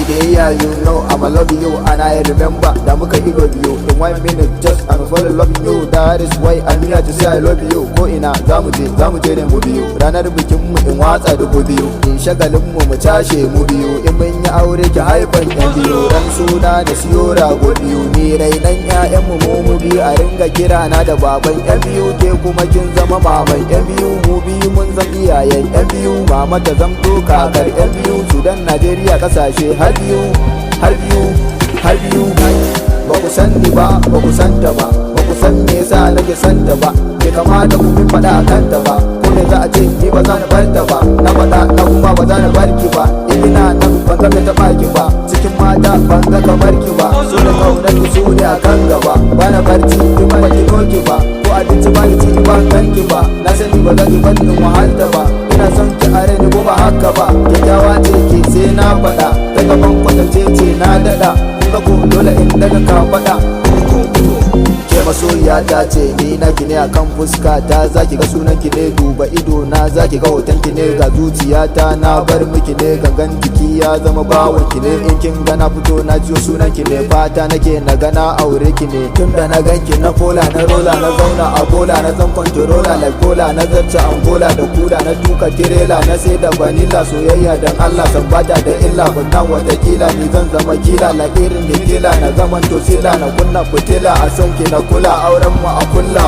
yeah, you know I'ma love you and I remember da muka ido biyu in 1 minute just I'm fall in love with you. That is why I'm here to say I love you. Ko ina zamu je da mu biyu, ranar bikin mu in watsa dubu biyu, in shagalin mu cashe mu biyu, in mun yi aure ki haifan yan biyu, ran suna da siyo rago biyu, ni rainan ƴaƴan mu biyu, a ringa kira na da baban yan biyu, ke kuma kin zama maman yan biyu, mu biyu mun zama iyayen yan biyu, mama ta zamto kakar yan biyu, Sudan Najeriya kasashe har biyu har biyu har biyu. Ba ku san ni ba, ba ku san ta ba, ba ku san me yasa nake san ta ba, bai kamata ku min faɗa kan ta ba, ko me za a ce ni ba za na bar ta ba, na faɗa na kuma ba za na bar ki ba, ina nan ban ga ta baki ba, cikin mata ban ga kamar ki ba, so da kaunar ki su ne a kan gaba, ba na barci in ba ki doki ba, ko abinci ba ni ciki ba kanki ba, na sani ba za ki bar ni wahalta ba, ina son ki a rai ko ba haka ba, kyakkyawa ce ke sai na faɗa, ta gaban kwatance ce na daɗa, kun ko dole in daga ka faɗa. Ke masoyiya ta ce ni na ki ne akan fuska ta, zaki ga sunan ki ne, duba ido na zaki ga hoton ki ne, ga zuciya ta na bar miki ne, gangan jiki ya zama bawon ki ne, in kin ga na fito na jiyo sunan ki ne, fata nake na ga na aure ki ne, tunda na ganki na kola na rola, na zauna a bola na zan controller like bola, na zarce angola da kula, na tuka tirela na sai da vanilla, soyayya dan Allah san bata da illa, kunna wata kila ni zan zama kila, la irin da kila na zaman tosila, na kunna fitila a son ki na kula, auren mu a kulla